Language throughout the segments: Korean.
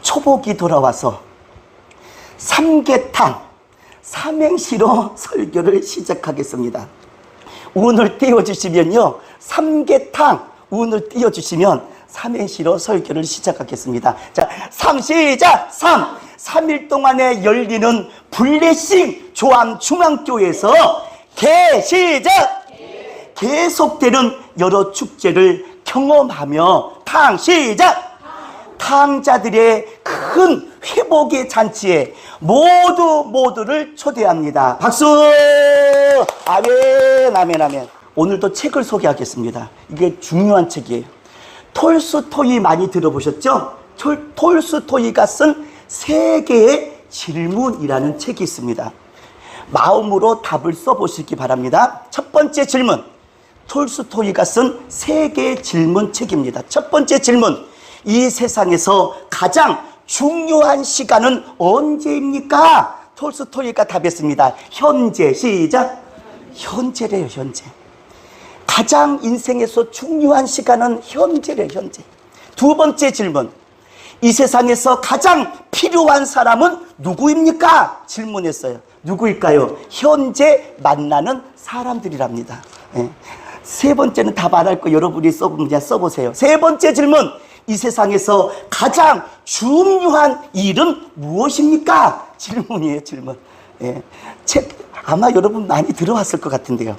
초복이 돌아와서 삼계탕 삼행시로 설교를 시작하겠습니다. 운을 띄워주시면요, 삼계탕 운을 띄워주시면 삼행시로 설교를 시작하겠습니다. 자, 시작! 3일 동안에 열리는 블레싱 조암중앙교회에서 시작! 계속되는 여러 축제를 경험하며 시작! 탕자들의 큰 회복의 잔치에 모두를 초대합니다. 박수! 아멘, 아멘, 아멘. 오늘도 책을 소개하겠습니다. 이게 중요한 책이에요. 톨스토이 많이 들어보셨죠? 톨스토이가 쓴 세계의 질문이라는 책이 있습니다. 마음으로 답을 써보시기 바랍니다. 첫 번째 질문, 톨스토이가 쓴 세계의 질문 책입니다. 첫 번째 질문, 이 세상에서 가장 중요한 시간은 언제입니까? 톨스토이가 답했습니다. 현재. 시작. 현재래요, 현재. 가장 인생에서 중요한 시간은 현재래, 현재. 두 번째 질문, 이 세상에서 가장 필요한 사람은 누구입니까? 질문했어요. 누구일까요? 현재 만나는 사람들이랍니다. 예. 세 번째는 답 안 할 거 여러분이 그냥 써보세요. 세 번째 질문, 이 세상에서 가장 중요한 일은 무엇입니까? 질문이에요, 질문. 예. 책 아마 여러분 많이 들어왔을 것 같은데요.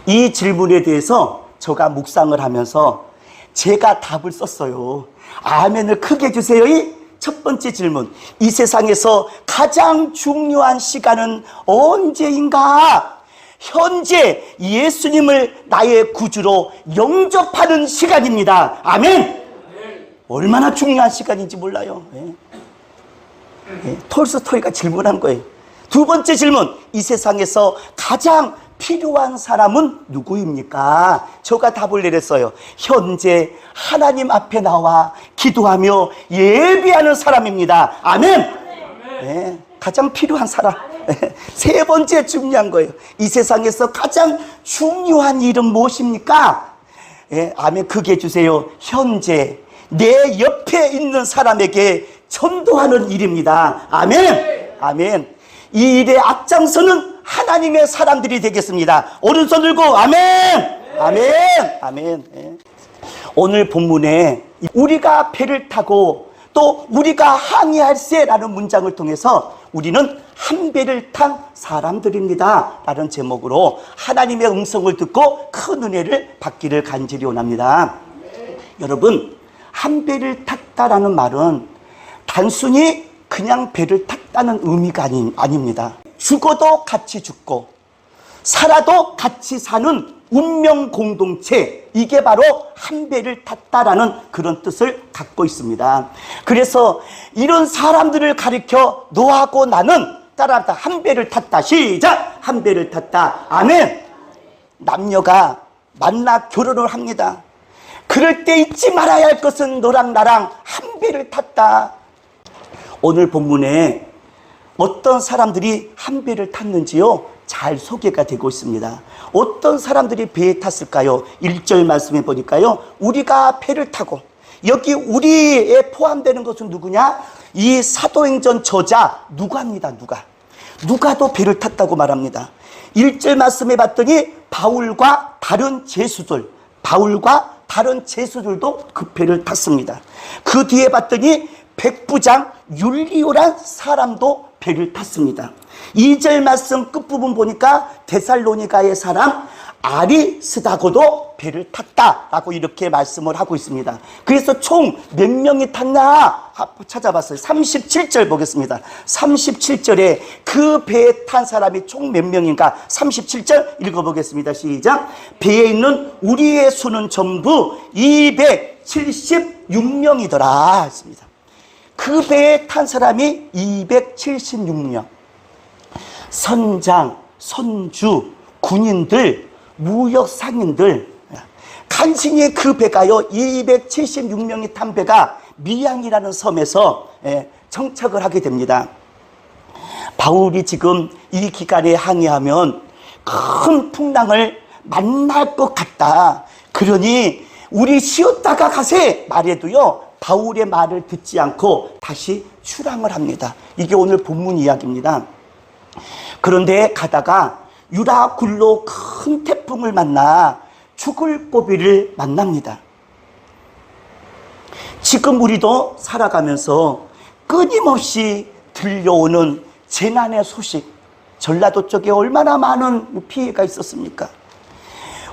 이 질문에 대해서 제가 묵상을 하면서 제가 답을 썼어요. 아멘을 크게 해주세요. 이 첫 번째 질문, 이 세상에서 가장 중요한 시간은 언제인가? 현재 예수님을 나의 구주로 영접하는 시간입니다. 아멘. 얼마나 중요한 시간인지 몰라요. 예. 예. 톨스토이가 질문한 거예요. 두 번째 질문, 이 세상에서 가장 필요한 사람은 누구입니까? 제가 답을 내렸어요. 현재 하나님 앞에 나와 기도하며 예배하는 사람입니다. 아멘. 예. 가장 필요한 사람. 세 번째 중요한 거예요. 이 세상에서 가장 중요한 일은 무엇입니까? 예, 아멘 크게 해주세요. 현재 내 옆에 있는 사람에게 전도하는 일입니다. 아멘. 아멘. 이 일의 앞장서는 하나님의 사람들이 되겠습니다. 오른손 들고 아멘. 아멘. 아멘. 예. 오늘 본문에 우리가 배를 타고 또 우리가 항해할세라는 문장을 통해서 우리는 한 배를 탄 사람들입니다 라는 제목으로 하나님의 음성을 듣고 큰 은혜를 받기를 간절히 원합니다. 여러분, 한 배를 탔다라는 말은 단순히 그냥 배를 탔다는 의미가 아닙니다. 죽어도 같이 죽고 살아도 같이 사는 운명 공동체, 이게 바로 한 배를 탔다라는 그런 뜻을 갖고 있습니다. 그래서 이런 사람들을 가리켜 너하고 나는 따라한다. 한 배를 탔다. 시작. 한 배를 탔다. 아멘. 남녀가 만나 결혼을 합니다. 그럴 때 잊지 말아야 할 것은 너랑 나랑 한 배를 탔다. 오늘 본문에 어떤 사람들이 한 배를 탔는지요, 잘 소개가 되고 있습니다. 어떤 사람들이 배에 탔을까요? 1절 말씀해 보니까요, 우리가 배를 타고, 여기 우리에 포함되는 것은 누구냐? 이 사도행전 저자 누가입니다. 누가도 배를 탔다고 말합니다. 1절 말씀해 봤더니 바울과 다른 제수들도 그 배를 탔습니다. 그 뒤에 봤더니 백부장 율리오란 사람도 배를 탔습니다. 2절 말씀 끝부분 보니까 데살로니가의 사람 아리스다고도 배를 탔다라고 이렇게 말씀을 하고 있습니다. 그래서 총 몇 명이 탔나 찾아봤어요. 37절 보겠습니다. 37절에 그 배에 탄 사람이 총 몇 명인가? 37절 읽어보겠습니다. 시작. 배에 있는 우리의 수는 전부 276명이더라 했습니다. 그 배에 탄 사람이 276명. 선장, 선주, 군인들, 무역 상인들, 간신히 그 배가요, 276명이 탄 배가 미양이라는 섬에서 정착을 하게 됩니다. 바울이 지금 이 기간에 항해하면 큰 풍랑을 만날 것 같다. 그러니 우리 쉬었다가 가세 말해도요, 바울의 말을 듣지 않고 다시 출항을 합니다. 이게 오늘 본문 이야기입니다. 그런데 가다가 유라굴로 큰 태풍을 만나 죽을 고비를 만납니다. 지금 우리도 살아가면서 끊임없이 들려오는 재난의 소식, 전라도 쪽에 얼마나 많은 피해가 있었습니까?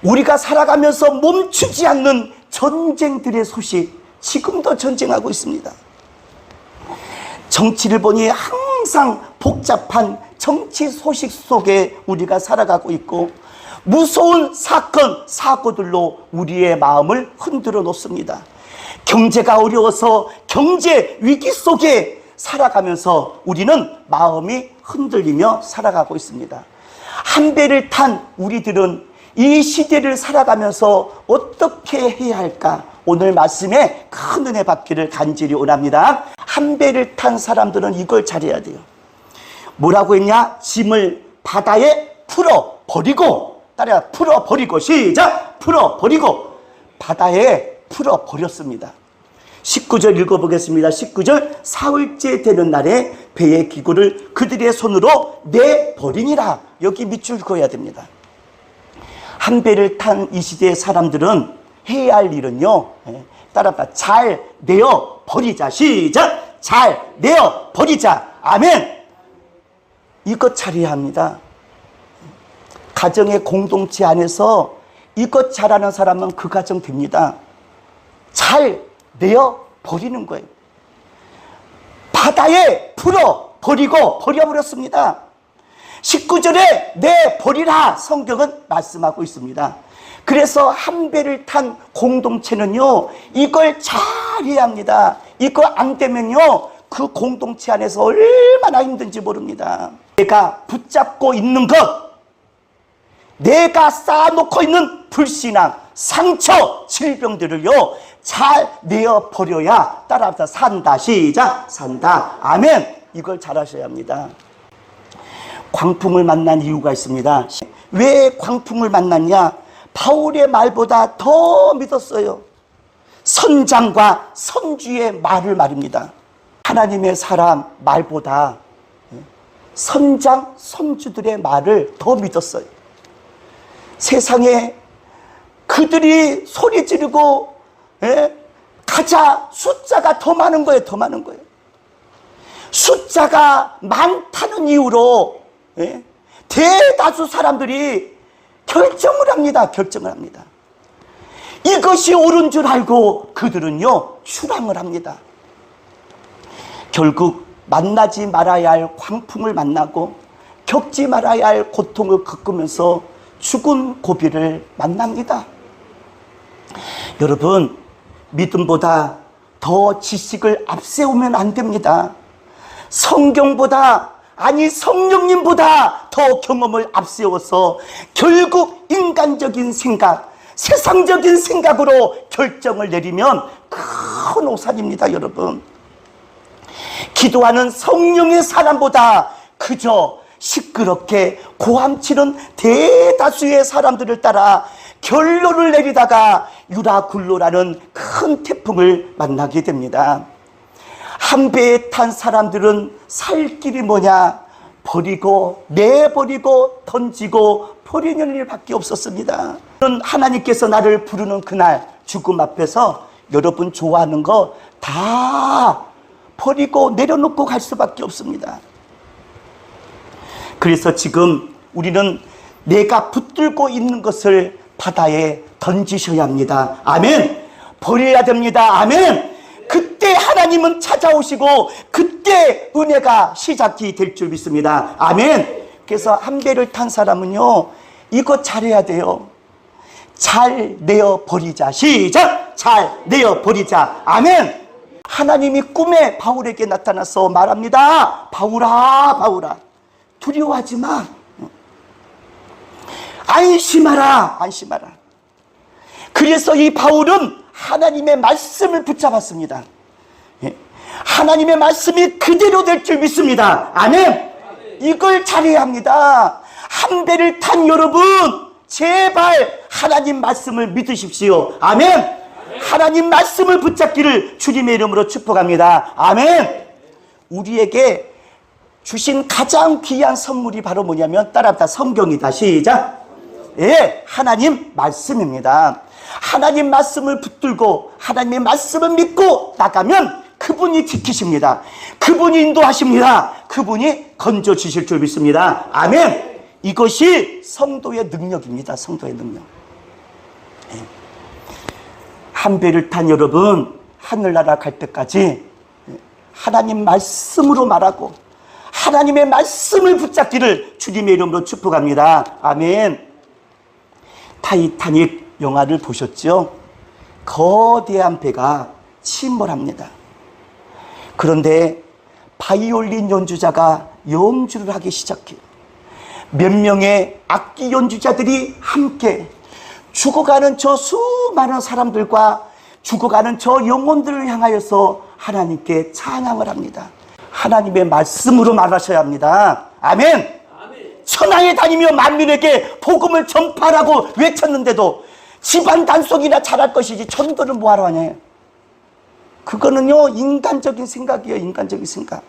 우리가 살아가면서 멈추지 않는 전쟁들의 소식, 지금도 전쟁하고 있습니다. 정치를 보니 항상 복잡한 정치 소식 속에 우리가 살아가고 있고, 무서운 사건, 사고들로 우리의 마음을 흔들어 놓습니다. 경제가 어려워서 경제 위기 속에 살아가면서 우리는 마음이 흔들리며 살아가고 있습니다. 한 배를 탄 우리들은 이 시대를 살아가면서 어떻게 해야 할까? 오늘 말씀에 큰 은혜 받기를 간절히 원합니다. 한 배를 탄 사람들은 이걸 잘해야 돼요. 뭐라고 했냐? 짐을 바다에 풀어버리고, 따라야, 풀어버리고, 시작! 풀어버리고 바다에 풀어버렸습니다. 19절 읽어보겠습니다. 19절, 사흘째 되는 날에 배의 기구를 그들의 손으로 내버리니라. 여기 밑줄 그어야 됩니다. 한 배를 탄 이 시대의 사람들은 해야 할 일은요, 따라봐, 잘 내어 버리자. 시작! 잘 내어 버리자. 아멘. 이것 잘해야 합니다. 가정의 공동체 안에서 이것 잘하는 사람은 그 가정 됩니다. 잘 내어 버리는 거예요. 바다에 풀어 버리고 버려버렸습니다. 19절에 내버리라 성경은 말씀하고 있습니다. 그래서 한 배를 탄 공동체는요, 이걸 잘해야 합니다. 이거 안 되면요, 그 공동체 안에서 얼마나 힘든지 모릅니다. 내가 붙잡고 있는 것, 내가 쌓아놓고 있는 불신앙, 상처, 질병들을요, 잘 내어버려야, 따라합시다, 산다. 시작! 산다. 아멘. 이걸 잘 하셔야 합니다. 광풍을 만난 이유가 있습니다. 왜 광풍을 만났냐? 바울의 말보다 더 믿었어요. 선장과 선주의 말을 말입니다. 하나님의 사람 말보다 선장, 선주들의 말을 더 믿었어요. 세상에 그들이 소리 지르고 가자, 숫자가 더 많은 거예요. 더 많은 거예요. 숫자가 많다는 이유로 대다수 사람들이 결정을 합니다. 결정을 합니다. 이것이 옳은 줄 알고 그들은요, 출항을 합니다. 결국 만나지 말아야 할 광풍을 만나고 겪지 말아야 할 고통을 겪으면서 죽은 고비를 만납니다. 여러분, 믿음보다 더 지식을 앞세우면 안 됩니다. 성경보다, 아니 성령님보다 더 경험을 앞세워서 결국 인간적인 생각, 세상적인 생각으로 결정을 내리면 큰 오산입니다. 여러분, 기도하는 성령의 사람보다 그저 시끄럽게 고함치는 대다수의 사람들을 따라 결론을 내리다가 유라굴로라는 큰 태풍을 만나게 됩니다. 한 배에 탄 사람들은 살 길이 뭐냐? 버리고 내버리고 던지고 버리는 일밖에 없었습니다. 하나님께서 나를 부르는 그날 죽음 앞에서 여러분 좋아하는 거 다 버리고 내려놓고 갈 수밖에 없습니다. 그래서 지금 우리는 내가 붙들고 있는 것을 바다에 던지셔야 합니다. 아멘. 버려야 됩니다. 아멘. 그때 하나님은 찾아오시고 그때 은혜가 시작이 될 줄 믿습니다. 아멘. 그래서 한 배를 탄 사람은요, 이거 잘해야 돼요. 잘 내어버리자. 시작! 잘 내어버리자. 아멘. 하나님이 꿈에 바울에게 나타나서 말합니다. 바울아, 바울아, 두려워하지 마. 안심하라, 안심하라. 그래서 이 바울은 하나님의 말씀을 붙잡았습니다. 하나님의 말씀이 그대로 될 줄 믿습니다. 아멘. 이걸 잘해야 합니다. 한 배를 탄 여러분, 제발 하나님 말씀을 믿으십시오. 아멘. 하나님 말씀을 붙잡기를 주님의 이름으로 축복합니다. 아멘. 우리에게 주신 가장 귀한 선물이 바로 뭐냐면 따라합시다. 성경이다. 시작. 예, 하나님 말씀입니다. 하나님 말씀을 붙들고 하나님의 말씀을 믿고 나가면 그분이 지키십니다. 그분이 인도하십니다. 그분이 건져주실 줄 믿습니다. 아멘. 이것이 성도의 능력입니다. 성도의 능력. 예. 한 배를 탄 여러분, 하늘나라 갈 때까지 하나님 말씀으로 말하고 하나님의 말씀을 붙잡기를 주님의 이름으로 축복합니다. 아멘. 타이타닉 영화를 보셨죠? 거대한 배가 침몰합니다. 그런데 바이올린 연주자가 연주를 하기 시작해요. 몇 명의 악기 연주자들이 함께 죽어가는 저 수많은 사람들과 죽어가는 저 영혼들을 향하여서 하나님께 찬양을 합니다. 하나님의 말씀으로 말하셔야 합니다. 아멘. 천하에 다니며 만민에게 복음을 전파하라고 외쳤는데도 집안 단속이나 잘할 것이지 전도를 뭐하러 하냐. 그거는요 인간적인 생각이에요. 인간적인 생각.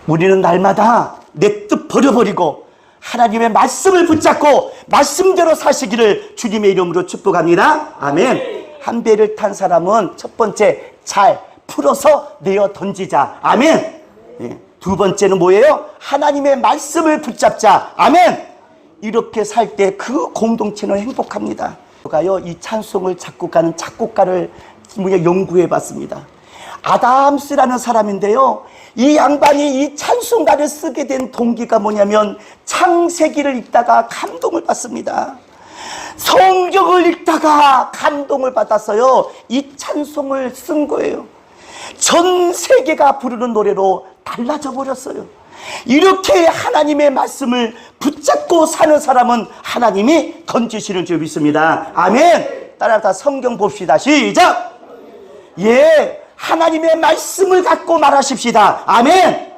우리는 날마다 내 뜻 버려버리고 하나님의 말씀을 붙잡고 말씀대로 사시기를 주님의 이름으로 축복합니다. 아멘. 한 배를 탄 사람은 첫 번째 잘 풀어서 내어 던지자. 아멘. 예. 두 번째는 뭐예요? 하나님의 말씀을 붙잡자. 아멘. 이렇게 살 때 그 공동체는 행복합니다. 제가요 이 찬송을 작곡하는 작곡가를 연구해 봤습니다. 아담스라는 사람인데요, 이 양반이 이 찬송가를 쓰게 된 동기가 뭐냐면 창세기를 읽다가 감동을 받습니다. 성경을 읽다가 감동을 받았어요. 이 찬송을 쓴 거예요. 전 세계가 부르는 노래로 달라져 버렸어요. 이렇게 하나님의 말씀을 붙잡고 사는 사람은 하나님이 건지시는 줄 믿습니다. 아멘. 따라서 성경 봅시다. 시작. 예, 하나님의 말씀을 갖고 말하십시다. 아멘.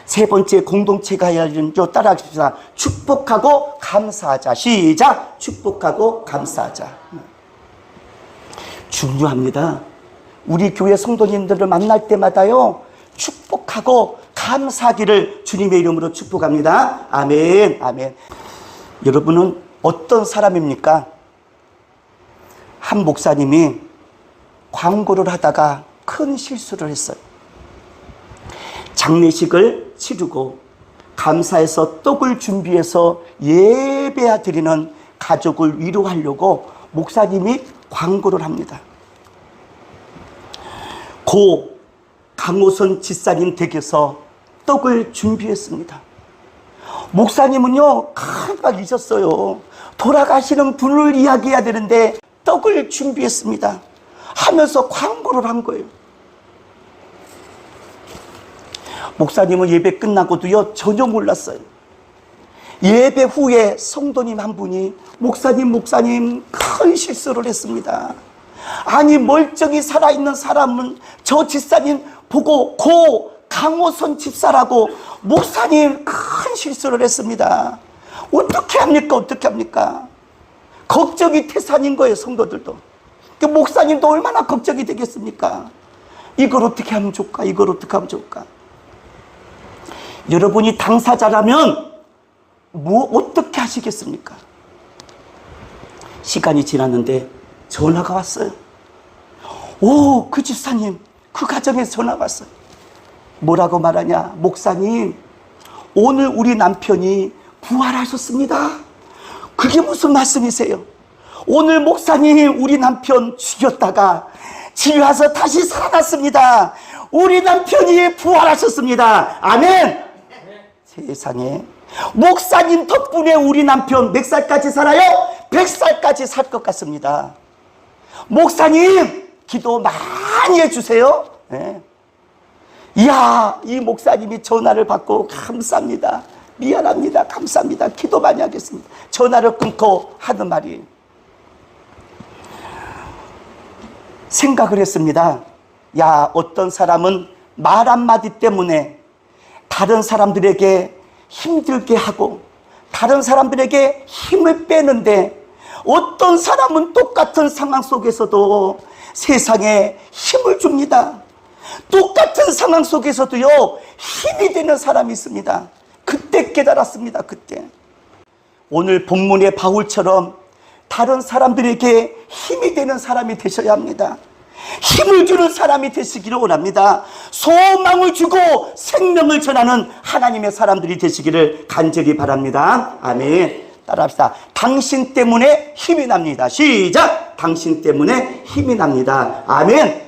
세 번째 공동체가 해야 하는 거 따라하십시다. 축복하고 감사하자. 시작. 축복하고 감사하자. 중요합니다. 우리 교회 성도님들을 만날 때마다요 축복하고 감사하기를 주님의 이름으로 축복합니다. 아멘. 아멘. 여러분은 어떤 사람입니까? 한 목사님이 광고를 하다가 큰 실수를 했어요. 장례식을 치르고 감사해서 떡을 준비해서 예배 드리는 가족을 위로하려고 목사님이 광고를 합니다. 고 강호선 집사님 댁에서 떡을 준비했습니다. 목사님은요 깜빡 잊었어요. 돌아가시는 분을 이야기해야 되는데 떡을 준비했습니다 하면서 광고를 한 거예요. 목사님은 예배 끝나고도요 전혀 몰랐어요. 예배 후에 성도님 한 분이 목사님 큰 실수를 했습니다. 아니 멀쩡히 살아있는 사람은 저 집사님 보고 고 강호선 집사라고 목사님 큰 실수를 했습니다. 어떻게 합니까? 어떻게 합니까? 걱정이 태산인 거예요. 성도들도. 목사님도 얼마나 걱정이 되겠습니까? 이걸 어떻게 하면 좋을까? 이걸 어떻게 하면 좋을까? 여러분이 당사자라면 어떻게 하시겠습니까? 시간이 지났는데 전화가 왔어요. 오, 그 집사님, 그 가정에서 전화가 왔어요. 뭐라고 말하냐? 목사님, 오늘 우리 남편이 부활하셨습니다. 그게 무슨 말씀이세요? 오늘 목사님 우리 남편 죽였다가 집에 와서 다시 살아났습니다. 우리 남편이 부활하셨습니다. 아멘. 세상에, 목사님 덕분에 우리 남편 몇 살까지 살아요? 100살까지 살 것 같습니다. 목사님 기도 많이 해주세요. 네. 이야, 이 목사님이 전화를 받고 감사합니다, 미안합니다, 감사합니다, 기도 많이 하겠습니다. 전화를 끊고 하는 말이, 생각을 했습니다. 야, 어떤 사람은 말 한마디 때문에 다른 사람들에게 힘들게 하고 다른 사람들에게 힘을 빼는데 어떤 사람은 똑같은 상황 속에서도 세상에 힘을 줍니다. 똑같은 상황 속에서도요, 힘이 되는 사람이 있습니다. 그때 깨달았습니다. 그때. 오늘 본문의 바울처럼 다른 사람들에게 힘이 되는 사람이 되셔야 합니다. 힘을 주는 사람이 되시기를 원합니다. 소망을 주고 생명을 전하는 하나님의 사람들이 되시기를 간절히 바랍니다. 아멘. 따라합시다. 당신 때문에 힘이 납니다. 시작. 당신 때문에 힘이 납니다. 아멘.